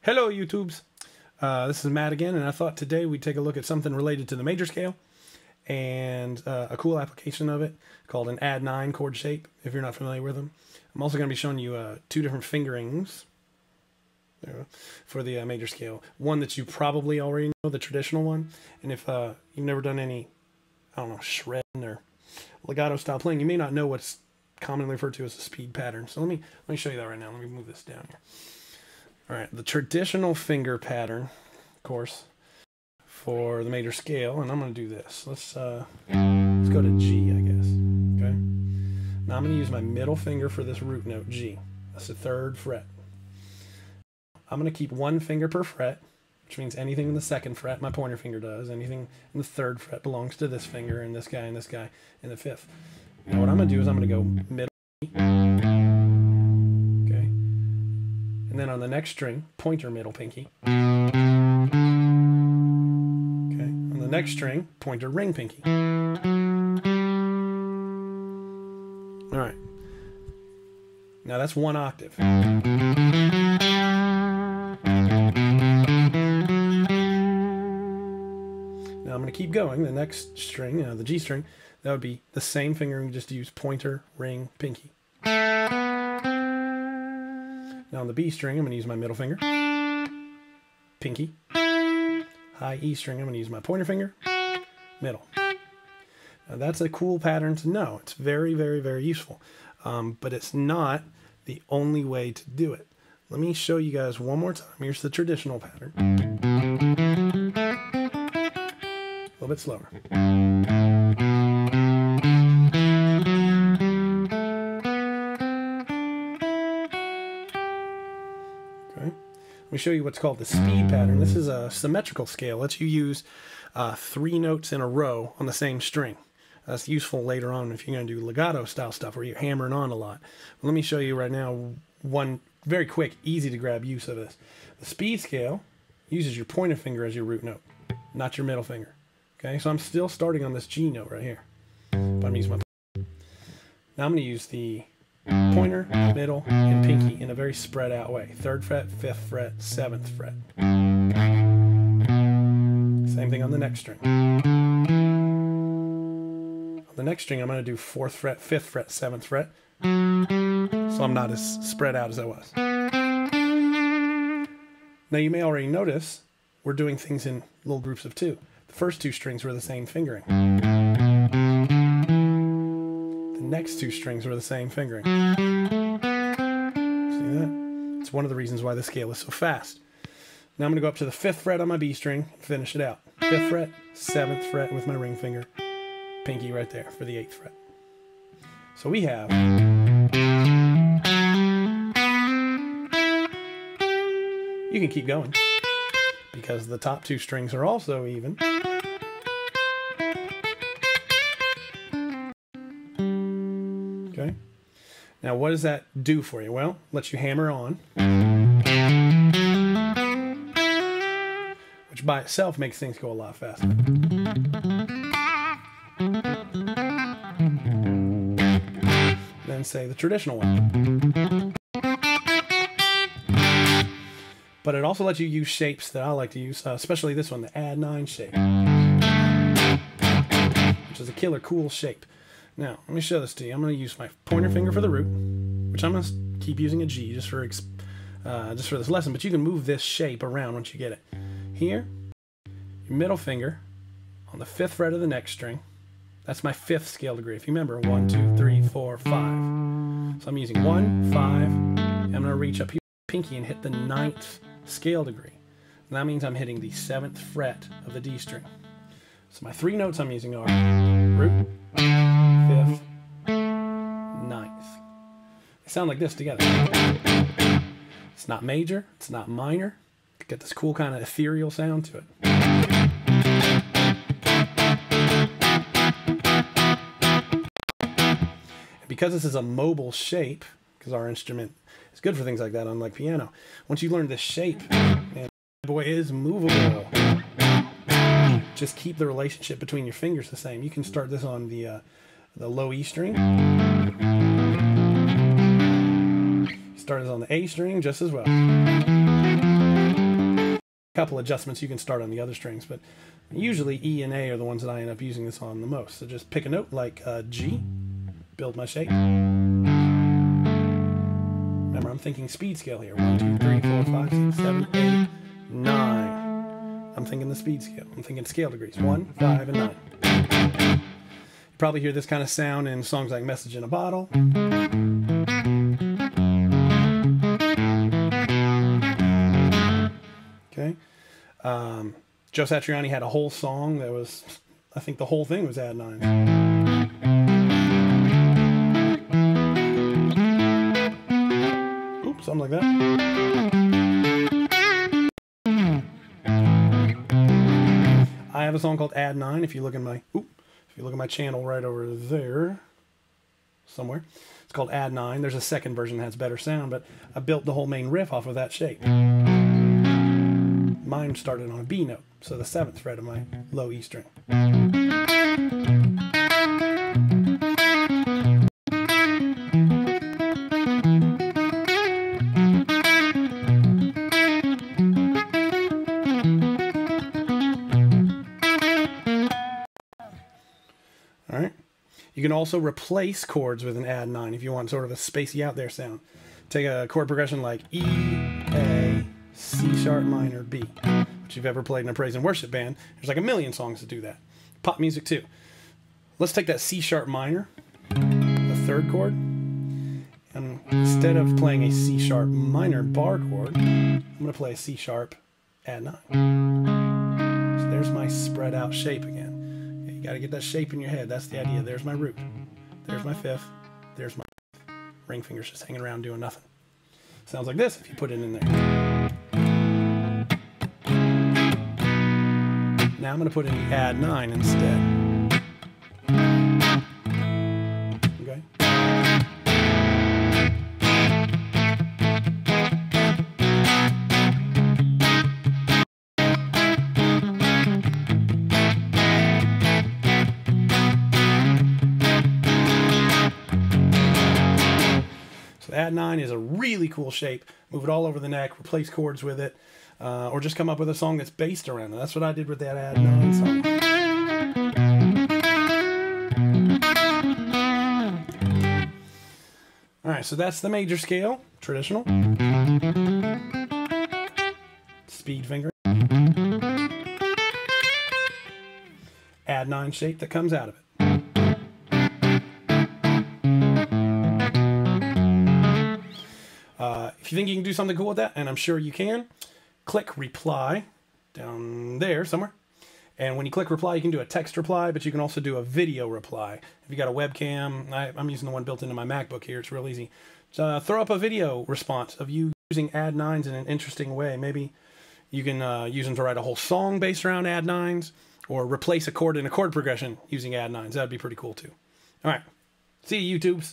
Hello, YouTubes. This is Matt again, and I thought today we'd take a look at something related to the major scale and a cool application of it called an Add9 chord shape, if you're not familiar with them. I'm also going to be showing you two different fingerings for the major scale. One that you probably already know, the traditional one, and if you've never done any, I don't know, shredding or legato style playing, you may not know what's commonly referred to as a speed pattern. So let me show you that right now. Let me move this down here. All right, the traditional finger pattern, of course, for the major scale, and I'm going to do this. Let's go to G, I guess. Okay. Now I'm going to use my middle finger for this root note, G. That's the 3rd fret. I'm going to keep one finger per fret, which means anything in the 2nd fret, my pointer finger does. Anything in the 3rd fret belongs to this finger, and this guy, and this guy, in the 5th. Now what I'm going to do is I'm going to go middle G. And then on the next string, pointer middle pinky. Okay. On the next string, pointer ring pinky. All right. Now that's one octave. Now I'm going to keep going. The next string, the G string, that would be the same fingering, just use pointer, ring, pinky. Now on the B string, I'm going to use my middle finger, pinky. High E string, I'm going to use my pointer finger, middle. Now that's a cool pattern to know. It's very, very, very useful. But it's not the only way to do it. Let me show you guys one more time. Here's the traditional pattern. A little bit slower. Let me show you what's called the speed pattern. This is a symmetrical scale. It lets you use 3 notes in a row on the same string. That's useful later on if you're going to do legato style stuff where you're hammering on a lot. But let me show you right now one very quick, easy to grab use of this. The speed scale uses your pointer finger as your root note, not your middle finger. Okay, so I'm still starting on this G note right here, but I'm using my. Now I'm going to use the pointer, middle, and pinky in a very spread out way. 3rd fret, 5th fret, 7th fret. Same thing on the next string. On the next string, I'm going to do 4th fret, 5th fret, 7th fret. So I'm not as spread out as I was. Now you may already notice we're doing things in little groups of 2. The first 2 strings were the same fingering. Next 2 strings are the same fingering. See that? It's one of the reasons why the scale is so fast. Now I'm going to go up to the 5th fret on my B string and finish it out. 5th fret, 7th fret with my ring finger, pinky right there for the 8th fret. So we have. You can keep going because the top 2 strings are also even. Okay. Now what does that do for you? Well, lets you hammer on, which by itself makes things go a lot faster. Then say the traditional one. But it also lets you use shapes that I like to use, especially this one, the Add9 shape, which is a killer cool shape. Now, let me show this to you. I'm going to use my pointer finger for the root, which I'm going to keep using a G just for this lesson, but you can move this shape around once you get it. Here, your middle finger on the 5th fret of the next string. That's my 5th scale degree. If you remember, 1, 2, 3, 4, 5. So I'm using 1, 5, and I'm going to reach up here, pinky, and hit the 9th scale degree. And that means I'm hitting the 7th fret of the D string. So my 3 notes I'm using are root, 5th, 9th. They sound like this together. It's not major, it's not minor. You get this cool kind of ethereal sound to it. And because this is a mobile shape, because our instrument is good for things like that, unlike piano, once you learn this shape, man, boy, it is movable. Just keep the relationship between your fingers the same. You can start this on the low E string. Start this on the A string just as well. couple adjustments you can start on the other strings, but usually E and A are the ones that I end up using this on the most. So just pick a note like G, build my shape. Remember, I'm thinking speed scale here. 1, 2, 3, 4, 5, 6, 7, 8, 9. I'm thinking the speed scale. I'm thinking scale degrees. 1, 5, and 9. You probably hear this kind of sound in songs like Message in a Bottle. Okay. Joe Satriani had a whole song that was, I think the whole thing was Add9's. Oops, something like that. I have a song called Add9. If you look in my, channel right over there, somewhere, it's called Add9. There's a second version that has better sound, but I built the whole main riff off of that shape. Mine started on a B note, so the 7th fret of my low E string. All right. You can also replace chords with an Add9 if you want sort of a spacey out there sound. Take a chord progression like E, A, C sharp minor, B. If you've ever played in a praise and worship band, there's like a million songs that do that. Pop music too. Let's take that C sharp minor, the 3rd chord, and instead of playing a C sharp minor bar chord, I'm going to play a C sharp Add9. So there's my spread out shape again. You got to get that shape in your head. That's the idea. There's my root. There's my 5th. There's my ring fingers just hanging around doing nothing. Sounds like this if you put it in there. Now I'm going to put in the Add9 instead. Okay. So Add9 is a really cool shape. Move it all over the neck, replace chords with it. Or just come up with a song that's based around it. That's what I did with that Add9 song. Alright, so that's the major scale, traditional. Speed finger. Add9 shape that comes out of it. If you think you can do something cool with that, and I'm sure you can, click reply down there somewhere. And when you click reply, you can do a text reply, but you can also do a video reply. If you got a webcam, I'm using the one built into my MacBook here. It's real easy. So, throw up a video response of you using Add9's in an interesting way. Maybe you can use them to write a whole song based around Add9's, or replace a chord in a chord progression using Add9's. That'd be pretty cool too. All right. See you, YouTubes.